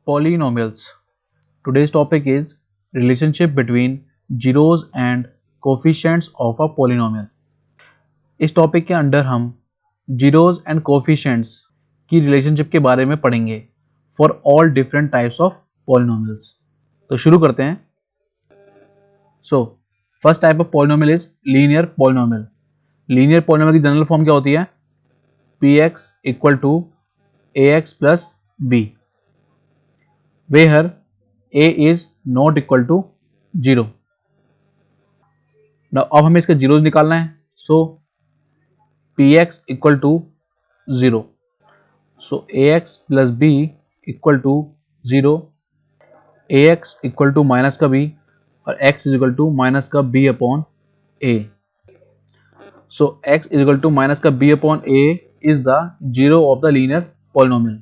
Polynomials. Today's topic is relationship between zeros and coefficients of a polynomial. इस topic के under हम zeros and coefficients की relationship के बारे में पढ़ेंगे for all different types of polynomials. तो शुरू करते हैं. So first type of polynomial is linear polynomial. Linear polynomial की जनरल फॉर्म क्या होती है? px equal to ax plus b where a is not equal to 0. Now अब हमें इसका जीरोज निकालना है. So px equal to 0. So ax plus b equal to 0. ax equal to minus का b और x is equal to minus का b upon a. So x is equal to minus का b upon a is the zero of the linear polynomial.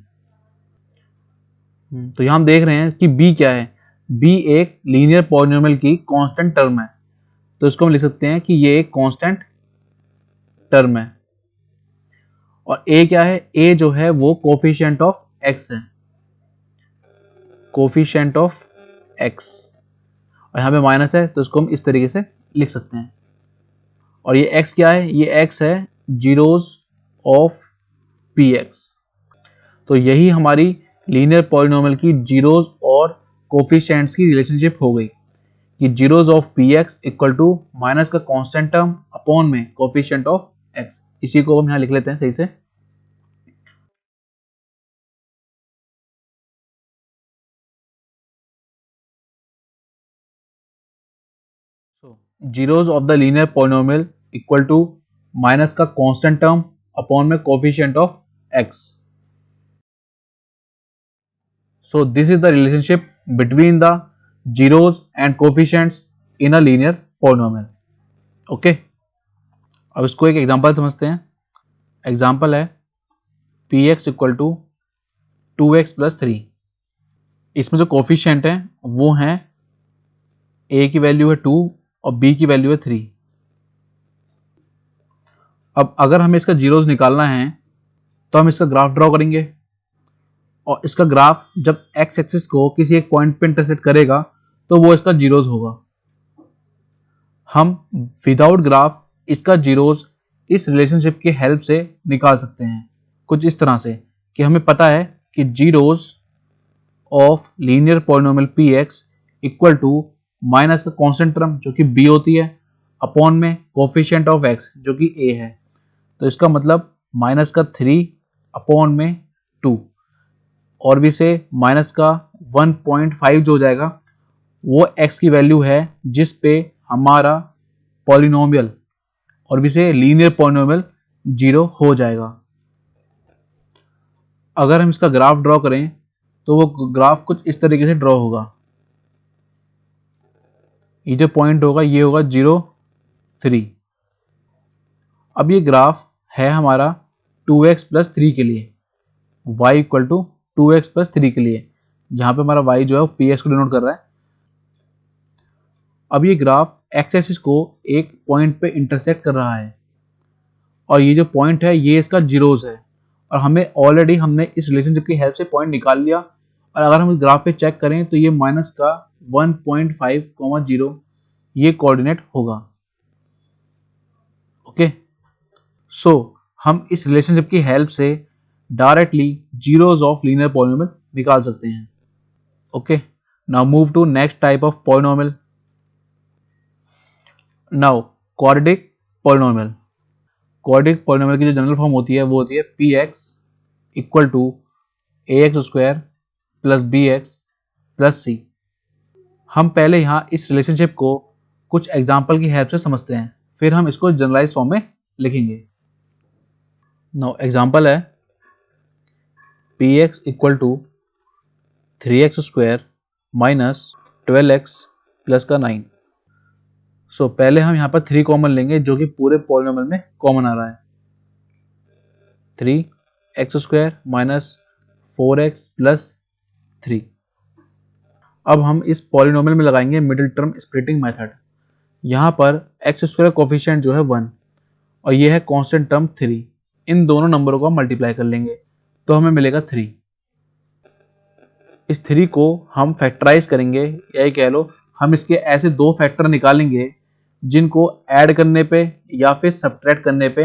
तो यहां हम देख रहे हैं कि b क्या है. b एक लीनियर पॉलिनोमियल की कांस्टेंट टर्म है. तो इसको हम लिख सकते हैं कि ये एक कांस्टेंट टर्म है. और a क्या है? a जो है वो कोफिशिएंट ऑफ x है. Coefficient of x. और यहां पे माइनस है तो इसको हम इस तरीके से लिख सकते हैं. और ये x क्या है? ये x है जीरोस ऑफ px. तो यही हमारी लीनियर पॉलिनोमियल की जीरोस और कोफिशिएंट्स की रिलेशनशिप हो गई कि zeros of px equal to minus का कांस्टेंट टर्म अपॉन में कोफिशिएंट ऑफ x. इसी को हम यहां लिख लेते हैं सही से. Zeros of the linear polynomial equal to minus का कांस्टेंट टर्म अपॉन में coefficient of x. So this is the relationship between the zeros and coefficients in a linear polynomial. Okay. अब इसको एक एग्जांपल समझते हैं. एग्जांपल है px equal to 2x plus 3. इसमें जो कोफिशिएंट है वो है a की वैल्यू है 2 और b की वैल्यू है 3. अब अगर हमें इसका जीरोस निकालना है तो हम इसका ग्राफ ड्रॉ करेंगे. और इसका ग्राफ जब x एक्सिस को किसी एक पॉइंट पे इंटरसेक्ट करेगा तो वो इसका जीरोस होगा. हम विदाउट ग्राफ इसका जीरोस इस रिलेशनशिप की हेल्प से निकाल सकते हैं कुछ इस तरह से कि हमें पता है कि zeros of linear polynomial px equal to minus का कांस्टेंट टर्म जो कि b होती है अपॉन में कोफिशिएंट ऑफ x जो कि a है. तो इसका मतलब माइनस का 3 अपॉन में 2 और भी से माइनस का 1.5 जो हो जाएगा वो x की वैल्यू है जिस पे हमारा पॉलिनोमियल और भी से लीनियर पॉलिनोमियल जीरो हो जाएगा. अगर हम इसका ग्राफ ड्रॉ करें तो वो ग्राफ कुछ इस तरीके से ड्रॉ होगा. ये जो पॉइंट होगा ये होगा 0 3. अब ये ग्राफ है हमारा 2x प्लस 3 के लिए, y equal to 2x plus 3 के लिए, जहां पे हमारा y जो है वो px को डिनोट कर रहा है. अब ये ग्राफ x एक्सिस को एक पॉइंट पे इंटरसेक्ट कर रहा है और ये जो पॉइंट है ये इसका जीरोस है. और हमने इस रिलेशनशिप की हेल्प से पॉइंट निकाल लिया. और अगर हम इस ग्राफ पे चेक करें तो ये माइनस का 1.5, 0 ये कोऑर्डिनेट होगा. ओके. सो हम इस रिलेशनशिप की हेल्प से directly zeros of linear polynomial निकाल सकते हैं. Okay. Now move to next type of polynomial. Now quadratic polynomial. Quadratic polynomial की जो जनरल फॉर्म होती है वो होती है px equal to ax square plus bx plus c. हम पहले यहाँ इस रिलेशनशिप को कुछ एग्जाम्पल की हेल्प से समझते हैं, फिर हम इसको जनरलाइज फॉर्म में लिखेंगे. नाउ एग्जाम्पल है px equal to 3x square minus 12x plus का 9. सो पहले हम यहाँ पर 3 कॉमन लेंगे जो कि पूरे पॉलिनोमियल में कॉमन आ रहा है. 3x square minus 4x plus 3. अब हम इस पॉलिनोमियल में लगाएंगे मिडिल टर्म स्प्लिटिंग मेथड. यहाँ पर x स्क्वायर कोफिशिएंट जो है 1 और ये है कांस्टेंट टर्म 3. इन दोनों नंबरों को हम मल्टीप्लाई कर लेंगे तो हमें मिलेगा 3. इस 3 को हम फैक्टराइज करेंगे, या ये कह लो हम इसके ऐसे दो फैक्टर निकालेंगे जिनको ऐड करने पे या फिर सब्ट्रैक्ट करने पे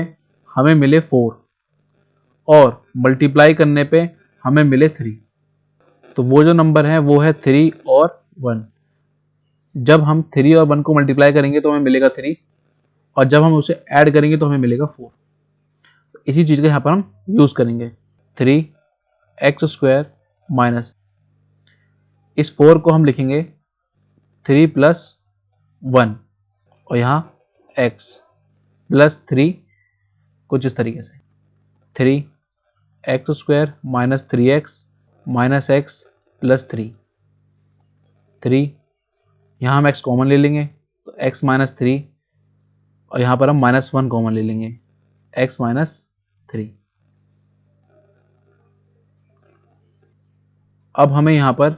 हमें मिले 4 और मल्टीप्लाई करने पे हमें मिले 3। तो वो जो नंबर है वो है 3 और 1। जब हम 3 और 1 को मल्टीप्लाई करेंगे तो हमें मिलेगा 3 और जब हम उसे ऐड करेंगे तो हमें मिलेगा 4। इसी चीज़ का यहाँ पर हम यूज़ करेंगे। 3x² माइनस, इस 4 को हम लिखेंगे 3 + 1 और यहाँ x + 3 कुछ इस तरीके से 3x² minus 3x minus x + 3। यहाँ हम x कॉमन ले लेंगे तो x - 3 और यहाँ पर हम -1 कॉमन ले लेंगे x - 3। अब हमें यहाँ पर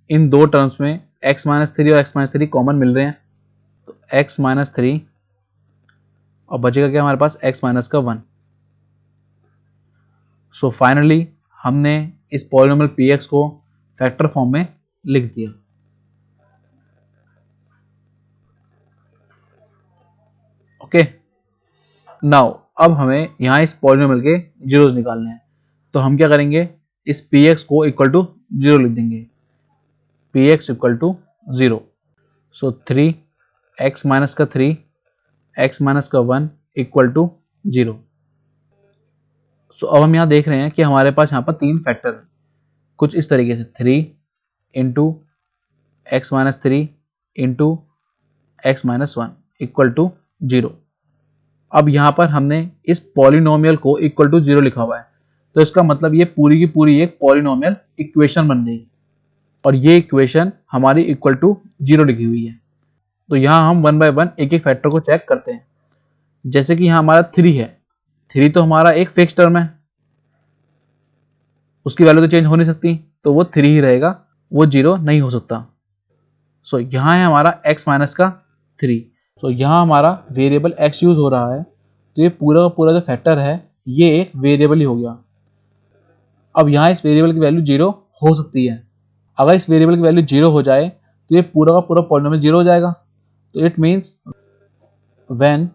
इन दो टर्म्स में x - 3 और x - 3 कॉमन मिल रहे हैं तो x - 3 और बचेगा क्या हमारे पास x - 1। सो फाइनली हमने इस पॉलिनोमियल px को फैक्टर फॉर्म में लिख दिया। ओके, नाउ अब हमें यहाँ इस पॉलिनोमियल के जीरोस निकालने हैं। तो हम क्या करेंगे, इस px को इक्वल टू 0 लिख देंगे, px equal to 0। So 3x minus का 3 x माइनस का 1 इक्वल टू 0। सो अब हम यहाँ देख रहे हैं कि हमारे पास यहाँ पर 3 फैक्टर हैं कुछ इस तरीके से 3 into x minus 3 into x minus 1 equal to 0। अब यहाँ पर हमने इस पॉलिनोमियल को इक्वल टू 0 लिखा हुआ है तो इसका मतलब ये पूरी की पूरी एक पॉलिनोमियल इक्वेशन बन गई और ये इक्वेशन हमारी इक्वल टू 0 लिखी हुई है। तो यहाँ हम 1 बाय 1 एक एक फैक्टर को चेक करते हैं। जैसे कि यहाँ हमारा 3 है, 3 तो हमारा एक फिक्स टर्म है, उसकी वैल्यू तो चेंज हो नहीं सकती तो वो 3 ही रहेगा, वो 0 नहीं हो सकता। सो यहाँ है हमारा x माइनस का 3। सो यहाँ हमारा वेरिएबल x यूज हो रहा है तो ये पूरा का पूरा जो फैक्टर है ये एक वेरिएबल ही हो गया। अब यहाँ इस वेरिएबल की वैल्यू 0 हो सकती है। अगर इस वेरिएबल की वैल्यू 0 हो जाए तो ये पूरा का पूरा पॉलिनोमियल 0 हो जाएगा। तो it means when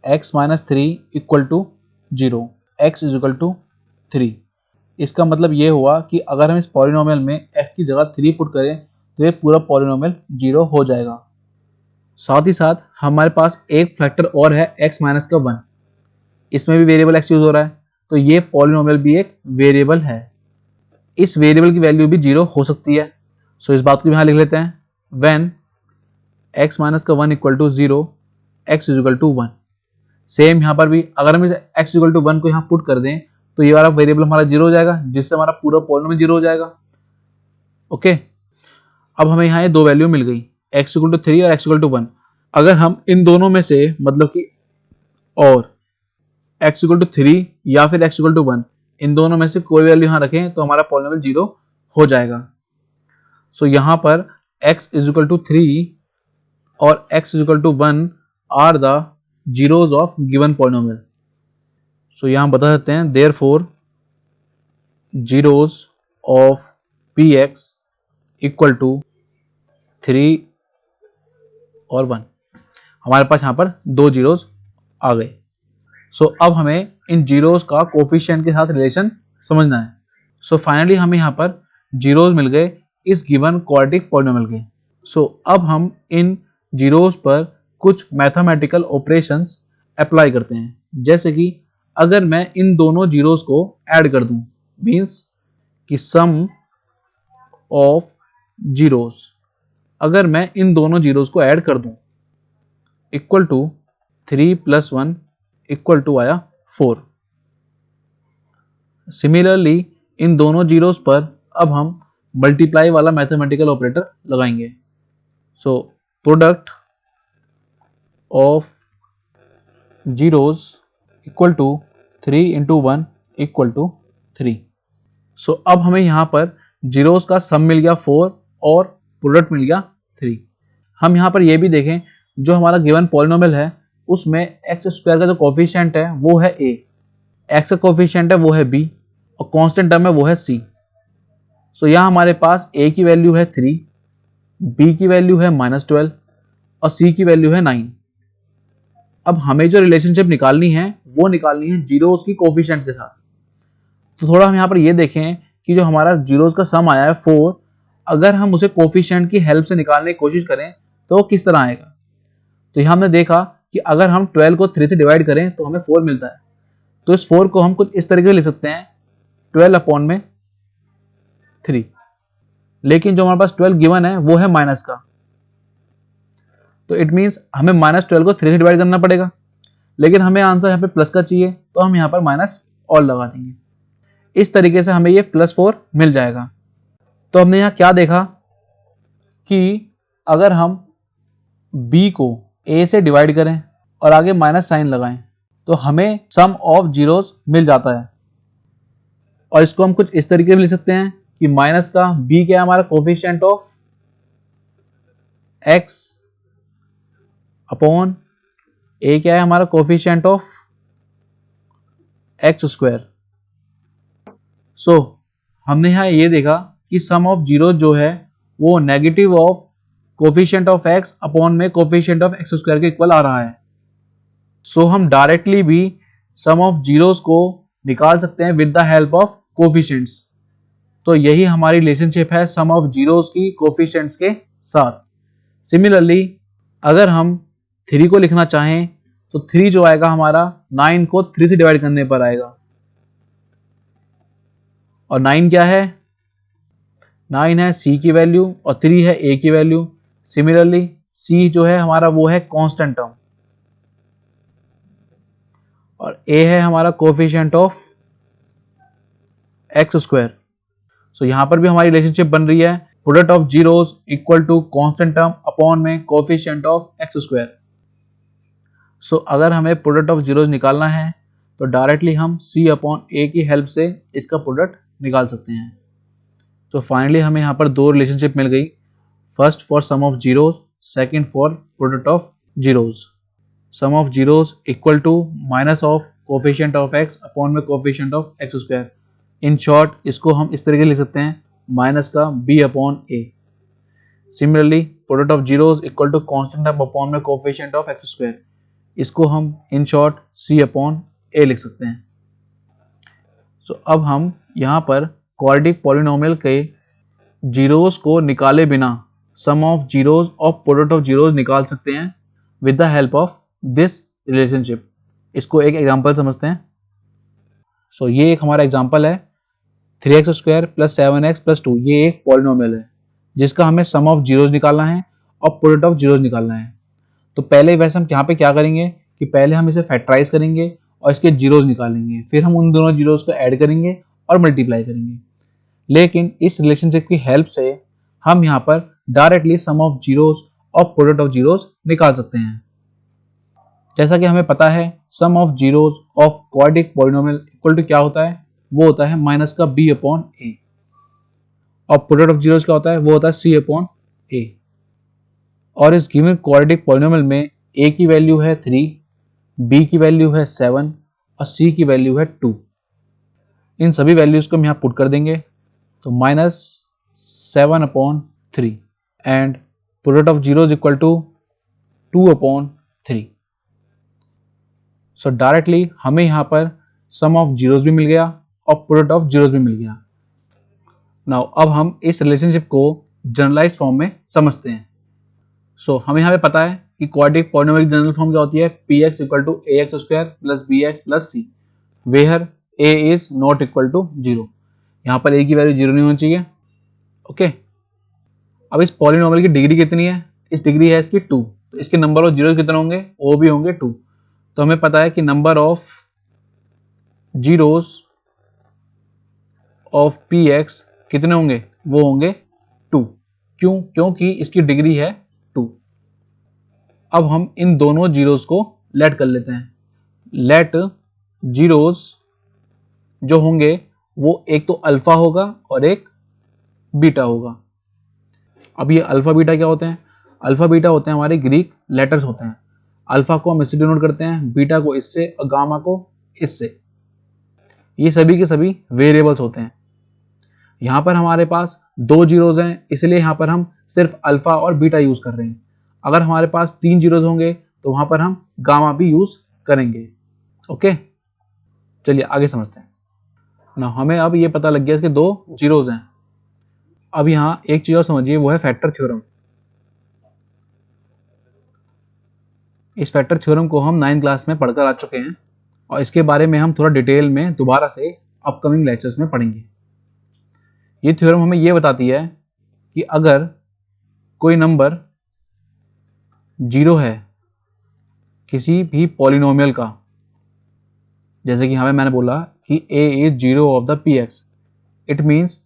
x minus 3 equal to 0 x is equal to 3। इसका मतलब ये हुआ कि अगर हम इस पॉलिनोमियल में x की जगह 3 पुट करें तो ये पूरा पॉलिनोमियल 0 हो जाएगा। साथ ही साथ हमारे पास एक फैक्टर और है x माइनस का 1, इसमें भी वेरिएबल x यूज हो रहा है तो ये पॉलिनोमियल भी एक वेरिएबल है। इस वेरिएबल की वैल्यू भी 0 हो सकती है। सो इस बात को यहाँ लिख लेते हैं, व्हेन x माइनस का 1 equal to 0 x is equal to 1। Same यहाँ पर भी अगर हम इस x इक्वल टू 1 को यहाँ पुट कर दें तो ये वाला वेरिएबल हमारा 0 हो जाएगा जिससे हमारा पूरा पॉलिनोमियल 0 हो जाएगा। ओके, अब हमें यहाँ ये दो वैल्यू मिल गई x इक्वल टू 3 और x इक्वल टू 1। अगर हम इन दोनों में से मतलब कि और x इक्वल टू 3 या फिर x इक्वल टू 1 इन दोनों में से कोई वैल्यू यहाँ रखें तो हमारा पॉलिनोमियल 0 हो जाएगा। सो यहाँ पर x इज इक्वल टू 3 और x is equal to 1 are the zeros of given polynomial. So यहाँ बता सकते हैं therefore zeros of px equal to 3 और 1। हमारे पास यहाँ पर दो जीरोस आ गए। सो अब हमें इन जीरोस का कोफिशिएंट के साथ रिलेशन समझना है। सो फाइनली हमें यहाँ पर जीरोस मिल गए इस गिवन क्वाड्रेटिक पॉलिनोमियल के। सो अब हम इन जीरोस पर कुछ मैथमेटिकल ऑपरेशंस अप्लाई करते हैं। जैसे कि अगर मैं इन दोनों जीरोस को ऐड कर दूं, मींस कि सम ऑफ जीरोस, अगर मैं इन दोनों जीरोस को ऐड कर दूं इक्वल टू 3 + 1 इक्वल टू आया 4। सिमिलरली इन दोनों जीरोस पर अब हम मल्टीप्लाई वाला मैथमेटिकल ऑपरेटर लगाएंगे। So product of zeros equal to 3 into 1 equal to 3। So अब हमें यहाँ पर जीरोस का सम मिल गया 4 और प्रोडक्ट मिल गया 3। हम यहाँ पर यह भी देखें जो हमारा गिवन पॉलिनोमियल है उसमें एक्स स्क्वायर का जो कोफिशिएंट है वो है a, x का कोफिशिएंट है वो है b और कांस्टेंट टर्म है वो है c। सो यहाँ हमारे पास a की वैल्यू है 3, b की वैल्यू है -12 और c की वैल्यू है 9। अब हमें जो रिलेशनशिप निकालनी है वो निकालनी है जीरोस की कोफिशिएंट्स के साथ। तो थोड़ा हम यहाँ पर ये देखें कि जो हमारा जीरोस का सम आया है 4, अगर हम उसे कोफिशिएंट की हेल्प से निकालने की कोशिश करें तो वो किस तरह आएगा। तो यहाँ हमने देखा कि अगर हम 12 को 3 से डिवाइड करें तो हमें 4 मिलता है। तो इस 4 को हम कुछ इस तरीके से लिख सकते हैं 12 अपॉन में 3, लेकिन जो हमारे पास 12 गिवन है वो है माइनस का, तो इट मीन्स हमें -12 को 3 से डिवाइड करना पड़ेगा, लेकिन हमें आंसर यहाँ पे प्लस का चाहिए तो हम यहाँ पर माइनस और लगा देंगे। इस तरीके से हमें ये +4 मिल जाएगा। तो हमने यहाँ क्या देखा कि अगर हम b को a से डिवाइड करें और आगे माइनस साइन लगाएं तो हमें सम ऑफ जीरोस मिल जाता है। और इसको हम कुछ इस तरीके से लिख सकते हैं कि माइनस का b क्या है हमारा coefficient of x upon a क्या है हमारा कोफिशिएंट ऑफ x स्क्वायर। सो हमने यहाँ ये देखा कि सम ऑफ जीरो जो है वो negative of coefficient of x upon में कोफिशिएंट ऑफ x स्क्वायर के इक्वल आ रहा है। सो हम डायरेक्टली भी सम ऑफ जीरोस को निकाल सकते हैं with the help of coefficients. तो यही हमारी रिलेशनशिप है सम ऑफ जीरोस की कोफिशिएंट्स के साथ। सिमिलरली अगर हम 3 को लिखना चाहें तो 3 जो आएगा हमारा 9 को 3 से डिवाइड करने पर आएगा। और 9 क्या है, 9 है c की वैल्यू और 3 है a की वैल्यू। सिमिलरली c जो है हमारा वो है कांस्टेंट टर्म और a है हमारा coefficient of x square. So यहां पर भी हमारी रिलेशनशिप बन रही है product of zeros equal to constant term upon में coefficient of x square. So अगर हमें प्रोडक्ट ऑफ जीरोस निकालना है तो डायरेक्टली हम c अपॉन a की हेल्प से इसका प्रोडक्ट निकाल सकते हैं। तो फाइनली हमें यहाँ पर दो रिलेशनशिप मिल गई, first for sum of zeros, second for product of zeros. Sum of zeros equal to minus of coefficient of x upon में coefficient of x square. In short इसको हम इस तरीके लिख सकते हैं माइनस का b upon a। Similarly product of zeros equal to constant term upon में कोफिशिएंट ऑफ x स्क्वायर, इसको हम in short c upon a लिख सकते हैं। सो अब हम यहाँ पर क्वाड्रेटिक पॉलिनोमियल के जीरोस को निकाले बिना सम ऑफ जीरोस और प्रोडक्ट ऑफ जीरोस निकाल सकते हैं with the help of this relationship. इसको एक एग्जांपल समझते हैं। सो ये एक हमारा एग्जांपल है 3x square plus 7x plus 2। ये एक पॉलिनोमियल है जिसका हमें सम ऑफ जीरोस निकालना है और प्रोडक्ट ऑफ जीरोस निकालना है। तो पहले वैसे हम यहाँ पे क्या करेंगे कि पहले हम इसे फैक्टराइज करेंगे और इसके जीरोस निकालेंगे, फिर हम उन दोनों जीरोस को ऐड करेंगे और मल्टीप्लाई करेंगे। लेकिन इस रिलेशनशिप की हेल्प से हम यहाँ पर डायरेक्टली सम ऑफ जीरोस और प्रोडक्ट ऑफ जीरोस निकाल सकते हैं। जैसा कि हमें पता है sum of zeros of quadratic polynomial equal to क्या होता है, वो होता है माइनस का b अपॉन a। और प्रोडक्ट ऑफ जीरोस क्या होता है, वो होता है c अपॉन a। और इस गिवन क्वाड्रेटिक पॉलिनोमियल में a की वैल्यू है 3, b की वैल्यू है 7 और c की वैल्यू है 2। इन सभी वैल्यूज को हम यहाँ पुट कर देंगे तो -7 upon 3 and product of zeros equal to 2 upon 3। So directly हमें यहाँ पर सम ऑफ जीरोस भी मिल गया और प्रोडक्ट ऑफ जीरोस भी मिल गया। नाउ अब हम इस रिलेशनशिप को जनरलाइज फॉर्म में समझते हैं। सो हमें यहाँ पे पता है कि क्वाड्रेटिक पॉलिनोमियल की जनरल फॉर्म क्या होती है, px equal to ax square plus bx plus c where a is not equal to 0। यहाँ पर a की वैल्यू 0 नहीं होनी चाहिए। ओके, अब इस पॉलिनोमियल की डिग्री कितनी है, इस डिग्री है इसकी 2, तो इसके नंबर ऑफ जीरो कितने होंगे, वो भी होंगे 2। तो हमें पता है कि number of zeros of px कितने होंगे, वो होंगे 2। क्यों, क्योंकि इसकी डिग्री है 2। अब हम इन दोनों जीरोस को लेट कर लेते हैं। लेट जीरोस जो होंगे वो एक तो अल्फा होगा और एक बीटा होगा। अब ये अल्फा बीटा क्या होते हैं, अल्फा बीटा होते हैं हमारे ग्रीक लेटर्स होते हैं। अल्फा को हम इससे डिनोट करते हैं, बीटा को इससे और गामा को इससे। ये सभी के सभी वेरिएबल्स होते हैं। यहाँ पर हमारे पास दो जीरोज हैं, इसलिए यहाँ पर हम सिर्फ अल्फा और बीटा यूज कर रहे हैं। अगर हमारे पास तीन जीरोज होंगे तो वहां पर हम गामा भी यूज करेंगे। ओके, चलिए आगे समझते हैं ना। हमें अब ये पता लग गया इसके दो जीरोज हैं। अब यहाँ एक चीज और समझिए, वो है फैक्टर थ्योरम। इस फैक्टर थ्योरम को हम 9th क्लास में पढ़कर आ चुके हैं और इसके बारे में हम थोड़ा डिटेल में दोबारा से अपकमिंग लेक्चर्स में पढ़ेंगे। ये थ्योरम हमें ये बताती है कि अगर कोई नंबर जीरो है किसी भी पॉलिनोमियल का, जैसे कि हमें मैंने बोला कि a is zero of the P x, it means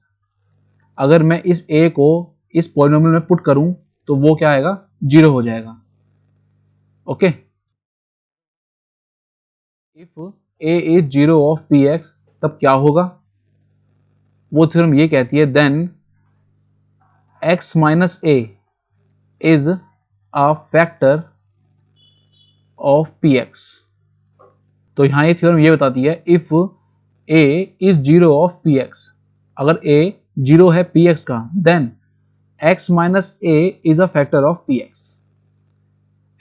अगर मैं इस a को इस पॉलिनोमियल में पुट करूं तो वो क्या आएगा, जीरो हो जाएगा। Okay, if a is zero of P X तब क्या होगा, वो थ्योरम ये कहती है then x minus a is a factor of P X. तो यहां ये थ्योरम ये बताती है if a is zero of P X, अगर a जीरो है पी एक्स का, then x minus a is a factor of P X.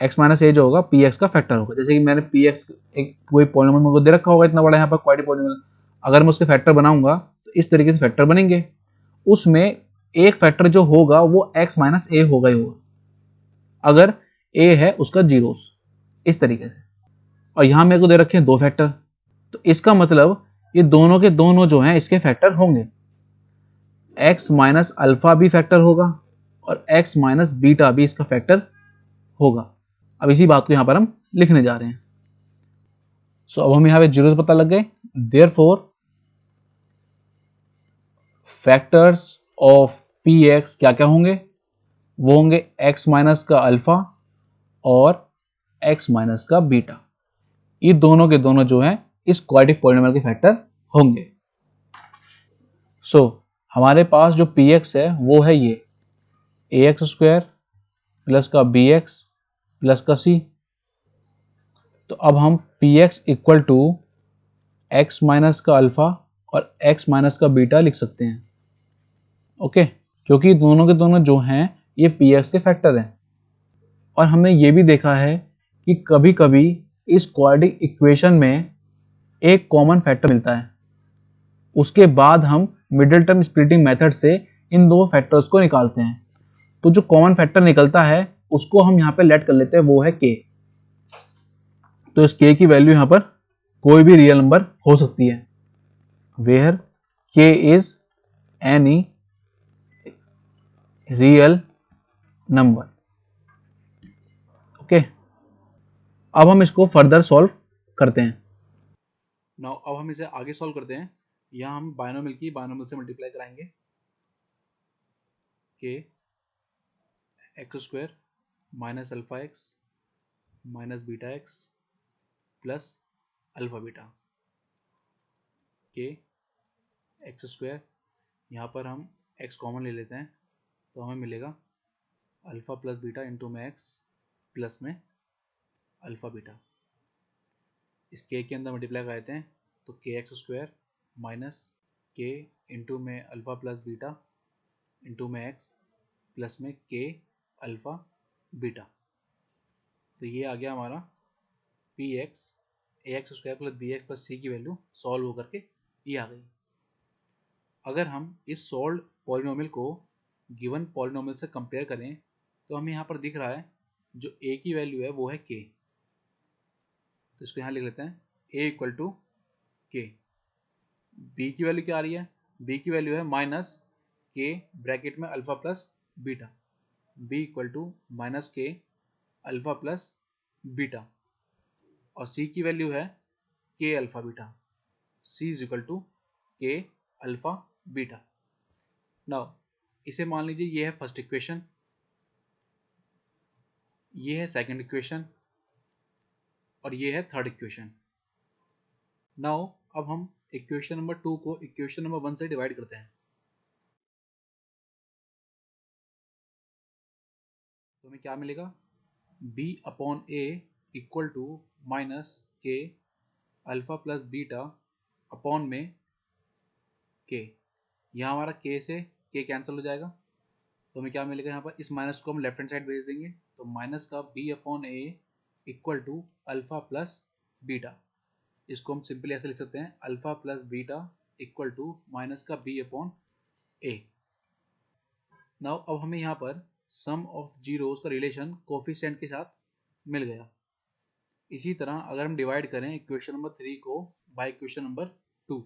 x minus A जो होगा पी एक्स का फैक्टर होगा। जैसे कि मैंने पी एक्स एक कोई पॉलिनोमियल को दे रखा होगा इतना बड़ा, यहाँ पर क्वाड्री पॉलिनोमियल, अगर मैं उसके फैक्टर बनाऊंगा तो इस तरीके से फैक्टर बनेंगे। उसमें एक फैक्टर जो होगा वो x माइनस ए होगा ही होगा, अगर a है उसका जीरोस, इस तरीके से। और यहां मेरे को दे रखे हैं दो फैक्टर, तो इसका मतलब ये दोनों के दोनों जो हैं इसके फैक्टर होंगे। x माइनस अल्फा भी फैक्टर होगा और x माइनस बीटा भी इसका फैक्टर होगा। अब इसी बात को यहां पर हम लिखने जा रहे हैं। सो अब हम यहां पे जीरोस पता लग गए, therefore factors of P x क्या क्या होंगे, वो होंगे x माइनस का अल्फा और x माइनस का बीटा। ये दोनों के दोनों जो हैं इस क्वाड्रेटिक पॉलिनोमियल के फैक्टर होंगे। सो हमारे पास जो पी एक्स है वो है ये ए एक्स स्क्वायर प्लस का बी एक्स प्लस का सी। तो अब हम p x equal to x minus का अल्फा और एक्स माइनस का बीटा लिख सकते हैं। ओके, क्योंकि दोनों के दोनों जो हैं ये पी एक्स के फैक्टर हैं। और हमने ये भी देखा है कि कभी कभी इस क्वाड्रेटिक इक्वेशन में एक कॉमन फैक्टर मिलता है, उसके बाद हम मिडिल टर्म स्प्लिटिंग मेथड से इन दो फैक्टर्स को निकालते हैं। तो जो कॉमन फैक्टर निकलता है उसको हम यहाँ पे लेट कर लेते हैं, वो है k। तो इस k की वैल्यू यहाँ पर कोई भी रियल नंबर हो सकती है, where k is any real number. Okay, अब हम इसको फर्दर सॉल्व करते हैं। नाउ अब हम इसे आगे सॉल्व करते हैं। यहाँ हम बायनोमियल की बायनोमियल से मल्टीप्लाई कराएंगे, k x square minus alpha x minus beta x plus alpha beta, k x square, यहाँ पर हम x कॉमन ले लेते हैं तो हमें मिलेगा अल्फा प्लस बीटा इंटू में x प्लस में अल्फा बीटा। इस k के अंदर मल्टीप्लाई कर देते हैं तो k x square minus k into में अल्फा प्लस बीटा इंटू में x प्लस में के अल्फा बीटा। तो ये आ गया हमारा P x a x square plus b x plus c की वैल्यू सॉल्व होकर के ये आ गई। अगर हम इस सॉल्व पॉलिनोमियल को गिवन पॉलिनोमियल से कंपेयर करें तो हमें यहाँ पर दिख रहा है जो a की वैल्यू है वो है k, तो इसको यहाँ लिख लेते हैं a equal to k। b की वैल्यू क्या आ रही है, b की वैल्यू है माइनस k ब्रैकेट में alpha plus beta, b equal to minus k alpha plus beta. और c की वैल्यू है k alpha beta, c is equal to k alpha beta. Now इसे मान लीजिए ये है फर्स्ट इक्वेशन, ये है सेकंड इक्वेशन और ये है थर्ड इक्वेशन। नाउ अब हम इक्वेशन नंबर 2 को इक्वेशन नंबर 1 से डिवाइड करते हैं। तो हमें क्या मिलेगा, b upon a equal to minus k alpha plus beta upon में k। यहाँ हमारा के से के कैंसिल हो जाएगा, तो हमें क्या मिलेगा, यहाँ पर इस माइनस को हम लेफ्ट हैंड साइड भेज देंगे, तो माइनस का b upon a equal to alpha plus beta. इसको हम सिंपली ऐसे लिख सकते हैं, alpha plus beta equal to minus का बी अपॉन ए। नाउ अब हमें यहाँ पर सम ऑफ जीरोस का रिलेशन कोफिशिएंट के साथ मिल गया। इसी तरह अगर हम डिवाइड करें इक्वेशन नंबर 3 को बाय इक्वेशन नंबर 2,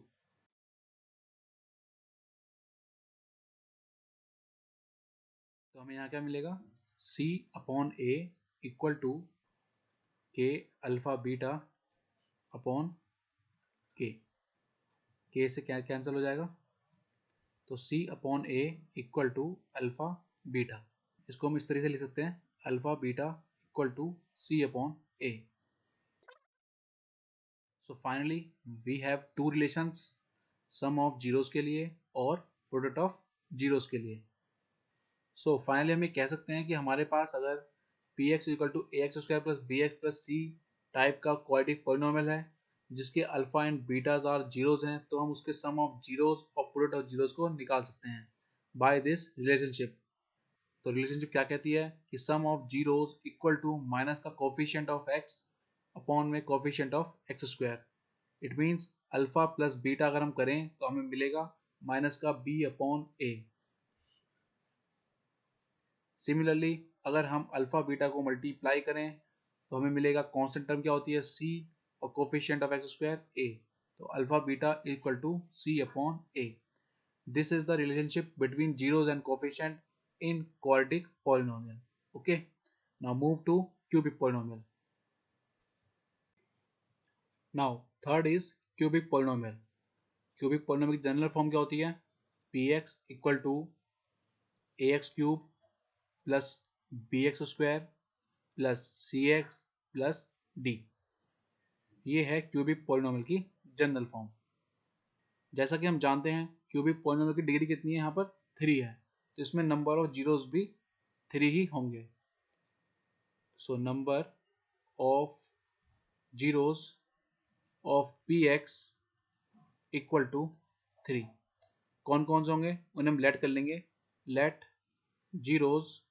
तो हमें यहाँ क्या मिलेगा, c upon a equal to k alpha beta upon k से क्या कैंसिल हो जाएगा, तो c upon a equal to alpha beta. इसको हम इस तरीके से लिख सकते हैं, alpha beta equal to c upon a. So finally we have two relations, sum of zeros के लिए और प्रोडक्ट ऑफ जीरोस के लिए। सो फाइनली हम ये कह सकते हैं कि हमारे पास अगर P x equal to a x square plus b x plus c type का क्वाड्रेटिक पॉलिनोमियल है जिसके alpha and betas are zeros हैं, तो हम उसके सम ऑफ जीरोस और प्रोडक्ट ऑफ जीरोस को निकाल सकते हैं बाय दिस रिलेशनशिप। तो रिलेशनशिप क्या कहती है कि sum of zeros equal to minus का कोफिशिएंट ऑफ एक्स अपॉन में coefficient of x square. It means alpha plus beta अगर हम करें तो हमें मिलेगा माइनस का बी अपॉन ए। सिमिलरली अगर हम अल्फा बीटा को मल्टीप्लाई करें तो हमें मिलेगा कांस्टेंट टर्म क्या होती है, सी और coefficient of x square a, तो alpha beta equal to c upon a. This is the relationship between zeros and coefficient in quadratic polynomial. Okay, now move to cubic polynomial. Now third is cubic polynomial. cubic polynomial की general form क्या होती है, px equal to ax cube plus bx square plus cx plus d। ये है cubic polynomial की general form. जैसा कि हम जानते हैं क्यूबिक पॉलिनोमियल की डिग्री कितनी है, यहाँ पर 3 है, तो इसमें नंबर ऑफ जीरोस भी 3 ही होंगे। So number of zeros of px equal to 3। कौन कौन से होंगे उन्हें हम लेट कर लेंगे। लेट जीरोस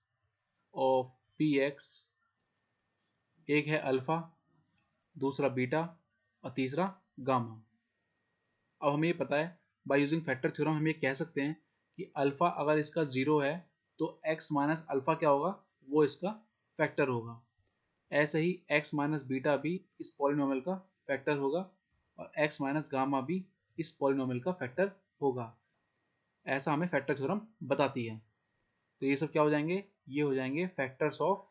ऑफ px, एक है अल्फा, दूसरा बीटा और तीसरा गामा। अब हमें ये पता है बाय यूजिंग फैक्टर थ्योरम हम ये कह सकते हैं कि अल्फा अगर इसका 0 है तो x माइनस अल्फा क्या होगा, वो इसका फैक्टर होगा। ऐसे ही x माइनस बीटा भी इस पॉलिनोमियल का फैक्टर होगा और x माइनस गामा भी इस पॉलिनोमियल का फैक्टर होगा। ऐसा हमें फैक्टर थ्योरम बताती है। तो ये सब क्या हो जाएंगे, ये हो जाएंगे factors of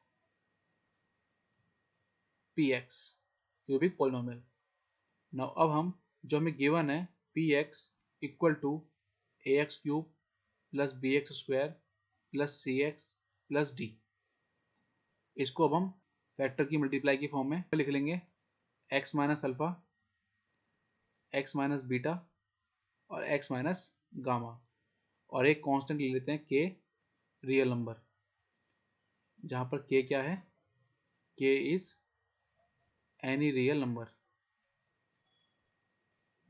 px cubic polynomial. Now अब हम जो हमें गिवन है px equal to ax cube plus bx square plus cx plus d, इसको अब हम फैक्टर की मल्टीप्लाई की फॉर्म में लिख लेंगे, x minus alpha, x minus beta और x माइनस गामा, और एक कांस्टेंट ले लेते हैं k रियल नंबर, जहां पर k क्या है, k is any real number.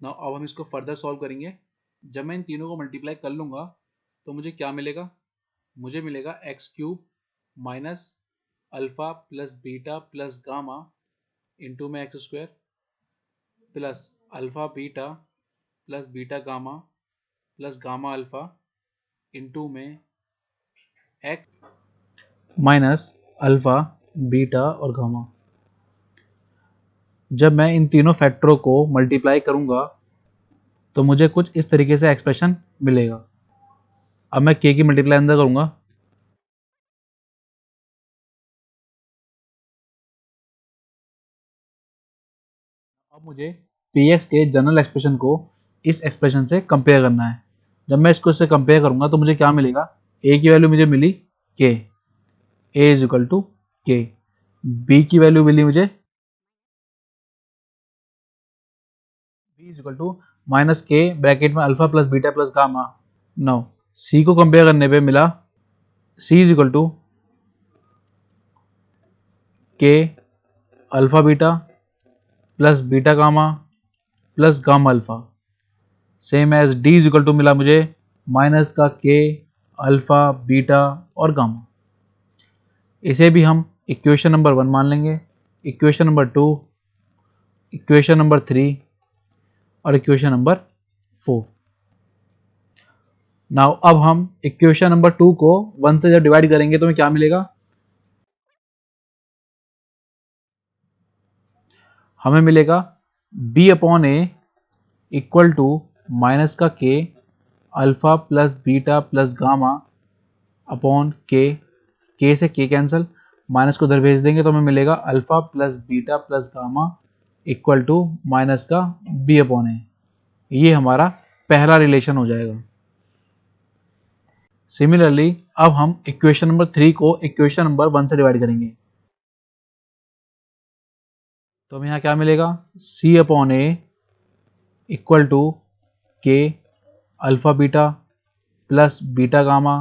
Now अब हम इसको फर्दर सॉल्व करेंगे। जब मैं इन तीनों को मल्टीप्लाई कर लूंगा तो मुझे क्या मिलेगा, मुझे मिलेगा x cube minus alpha plus beta plus gamma into में x square plus alpha beta plus beta gamma plus gamma alpha into में एक्स माइनस अल्फा बीटा और गामा। जब मैं इन तीनों फैक्टरों को मल्टीप्लाई करूंगा तो मुझे कुछ इस तरीके से एक्सप्रेशन मिलेगा। अब मैं k की मल्टीप्लाई अंदर करूंगा, अब मुझे px के जनरल एक्सप्रेशन को इस एक्सप्रेशन से कंपेयर करना है। जब मैं इसको इससे कंपेयर करूंगा तो मुझे क्या मिलेगा, a की वैल्यू मुझे मिली k, a is equal to k, b की वैल्यू मिली मुझे b is equal to minus k bracket में alpha plus beta plus gamma. Now c को कंपेयर करने पे मिला c is equal to k alpha beta plus beta gamma plus gamma alpha. Same as d is equal to मिला मुझे minus का k, alpha, beta और gamma. इसे भी हम इक्वेशन नंबर 1 मान लेंगे, इक्वेशन नंबर 2, इक्वेशन नंबर 3 और इक्वेशन नंबर 4। नाउ अब हम इक्वेशन नंबर 2 को 1 से जब डिवाइड करेंगे तो हमें क्या मिलेगा? हमें मिलेगा b upon a equal to minus का k, alpha plus beta plus gamma upon k से के कैंसिल, माइनस को उधर भेज देंगे तो हमें मिलेगा alpha plus beta plus gamma equal to minus का b अपॉन ए। ये हमारा पहला रिलेशन हो जाएगा। सिमिलरली अब हम इक्वेशन नंबर 3 को इक्वेशन नंबर 1 से डिवाइड करेंगे तो हमें यहाँ क्या मिलेगा? c upon a equal to k alpha beta plus beta gamma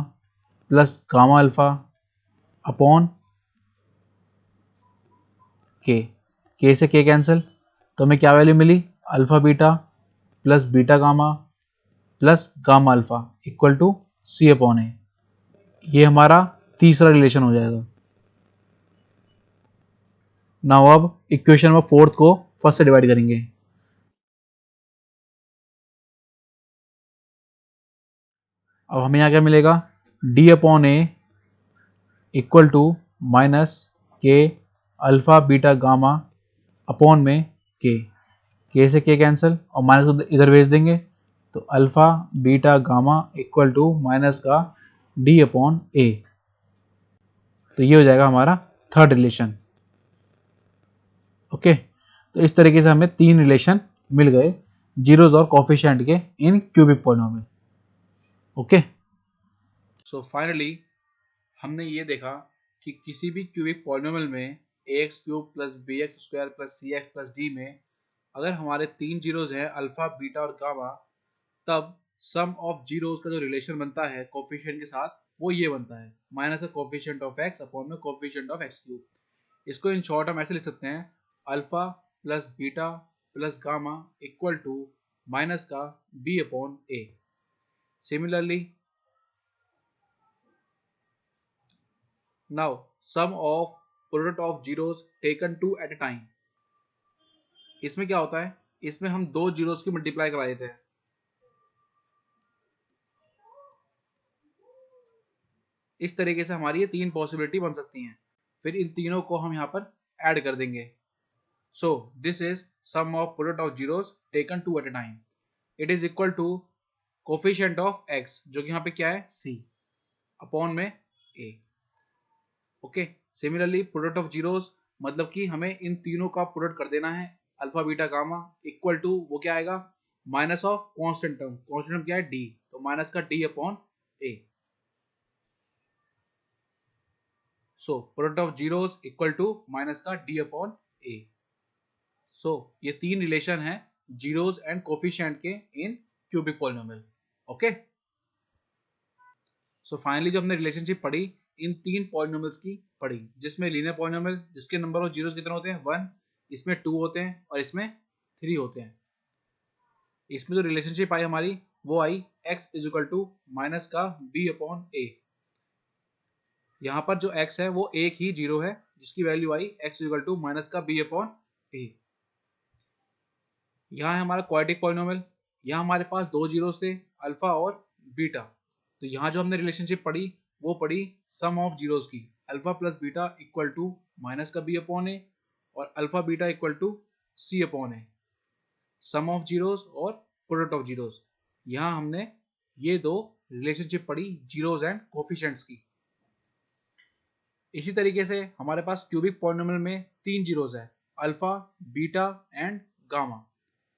plus gamma alpha upon k से के कैंसिल तो हमें क्या वैल्यू मिली? Alpha beta plus beta gamma plus gamma alpha equal to c upon a. ये हमारा तीसरा relation हो जाएगा। नाउ अब इक्वेशन नंबर 4 को फर्स्ट से डिवाइड करेंगे। अब हमें यहाँ क्या मिलेगा? D upon a equal to minus k alpha beta gamma upon में के से के कैंसिल और माइनस को इधर भेज देंगे तो alpha beta gamma equal to minus का डी अपॉन ए। तो ये हो जाएगा हमारा थर्ड रिलेशन। ओके, तो इस तरीके से हमें 3 रिलेशन मिल गए जीरोस और कोफिशिएंट के in cubic polynomial. Okay, so finally हमने ये देखा कि किसी भी क्यूबिक पॉलिनोमियल में ax cube plus bx square plus cx plus d में अगर हमारे 3 जीरोस हैं अल्फा बीटा और गामा, तब सम ऑफ जीरोस का जो रिलेशन बनता है कोफिशिएंट के साथ वो ये बनता है माइनस का कोफिशिएंट ऑफ x अपॉन में कोफिशिएंट ऑफ x क्यूब। इसको इन शॉर्ट हम ऐसे लिख सकते हैं alpha plus beta plus gamma equal to minus का b upon a. Similarly now sum of product of zeros taken two at a time. इसमें क्या होता है? इसमें हम दो जीरोस की मल्टीप्लाई करा देते हैं। इस तरीके से हमारी ये 3 पॉसिबिलिटी बन सकती हैं। फिर इन तीनों को हम यहाँ पर ऐड कर देंगे। So this is sum of product of zeros taken two at a time. It is equal to coefficient of x जो कि यहाँ पे क्या है c अपॉन में a। Okay, similarly product of zeros मतलब कि हमें इन तीनों का प्रोडक्ट कर देना है alpha beta gamma equal to वो क्या आएगा माइनस ऑफ कांस्टेंट टर्म क्या है d, तो माइनस का d upon a। So product of zeros equal to minus का d अपॉन a। सो ये 3 रिलेशन है जीरोस एंड कोफिशिएंट के in cubic polynomial. Okay, so finally जो हमने रिलेशनशिप पढ़ी इन 3 पॉलिनोमियल्स की पढ़ी, जिसमें लीनियर पॉलिनोमियल जिसके नंबर ऑफ जीरोस कितने होते हैं 1, इसमें 2 होते हैं और इसमें 3 होते हैं। इसमें जो रिलेशनशिप आई हमारी वो आई x is equal to minus का b अपॉन ए। यहाँ पर जो x है वो एक ही जीरो है जिसकी वैल्यू आई x is equal to minus का b अपॉन ए। यहाँ है हमारा क्वाड्रेटिक पॉलिनोमियल, यहाँ हमारे पास दो जीरोस थे अल्फा और बीटा। तो यहाँ जो हमने रिलेशनशिप पढ़ी वो पढ़ी सम ऑफ जीरोस की alpha plus beta equal to minus का b अपॉन ए और alpha beta equal to c upon a. Sum of zeros और प्रोडक्ट ऑफ जीरोस, यहाँ हमने ये दो रिलेशनशिप पढ़ी जीरोस एंड कोफिशिएंट्स की। इसी तरीके से हमारे पास क्यूबिक पॉलिनोमियल में 3 जीरोस है अल्फा बीटा एंड गामा।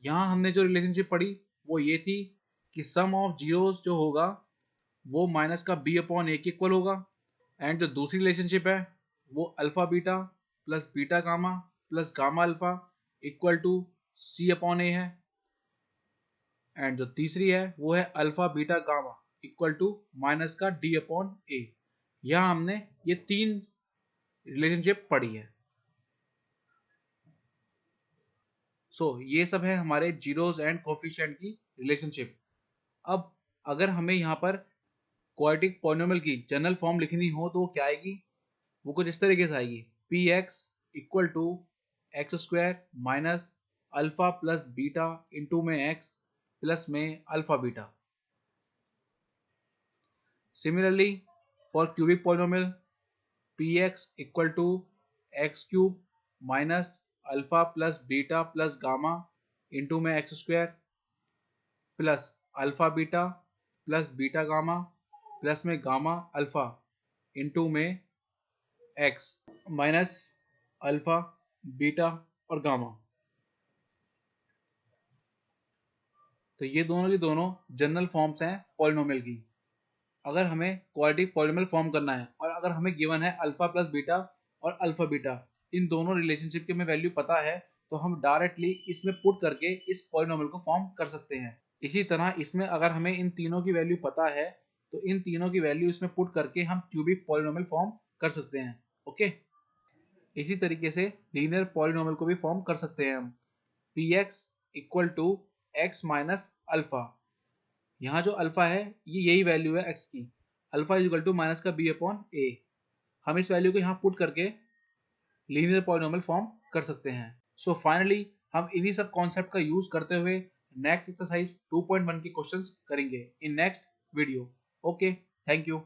यहाँ हमने जो रिलेशनशिप पढ़ी वो ये थी कि सम ऑफ जीरोस जो होगा वो माइनस का b अपॉन ए के इक्वल होगा एंड जो दूसरी रिलेशनशिप है वो alpha beta plus beta gamma plus gamma alpha equal to c upon a है एंड जो तीसरी है वो है alpha beta gamma equal to minus का d अपॉन ए। यहाँ हमने ये 3 रिलेशनशिप पढ़ी है। सो ये सब है हमारे जीरोस एंड कोफिशिएंट की रिलेशनशिप। अब अगर हमें यहाँ पर क्वाड्रेटिक पॉलिनोमियल की जनरल फॉर्म लिखनी हो तो वो क्या आएगी, वो कुछ इस तरीके से आएगी, P x equal to x square minus alpha plus beta into में एक्स प्लस में alpha beta. Similarly for cubic polynomial P x equal to x cube minus alpha plus beta plus gamma into में x square plus alpha beta plus beta gamma plus में gamma alpha into में x minus alpha beta और gamma. तो ये दोनों की दोनों general forms हैं पॉलिनोमियल की। अगर हमें क्वाड्रेटिक पॉलिनोमियल फॉर्म करना है और अगर हमें गिवन है अल्फा प्लस बीटा और अल्फा बीटा, इन दोनों रिलेशनशिप की हमें वैल्यू पता है, तो हम डायरेक्टली इसमें पुट करके इस पॉलिनोमियल को फॉर्म कर सकते हैं। इसी तरह इसमें अगर हमें इन तीनों की वैल्यू पता है तो इन तीनों की वैल्यू इसमें पुट करके हम क्यूबिक पॉलिनोमियल फॉर्म कर सकते हैं। ओके, इसी तरीके से लीनियर पॉलिनोमियल को भी फॉर्म कर सकते हैं हम। P x equal to x minus alpha, यहाँ जो अल्फा है ये यही वैल्यू है एक्स की, alpha is equal to minus का बी अपॉन ए। हम इस वैल्यू को यहाँ पुट करके लीनियर पॉलिनोमियल फॉर्म कर सकते हैं। सो फाइनली हम इन्हीं सब कॉन्सेप्ट का यूज करते हुए नेक्स्ट एक्सरसाइज 2.1 के क्वेश्चंस करेंगे in next video. Okay, thank you.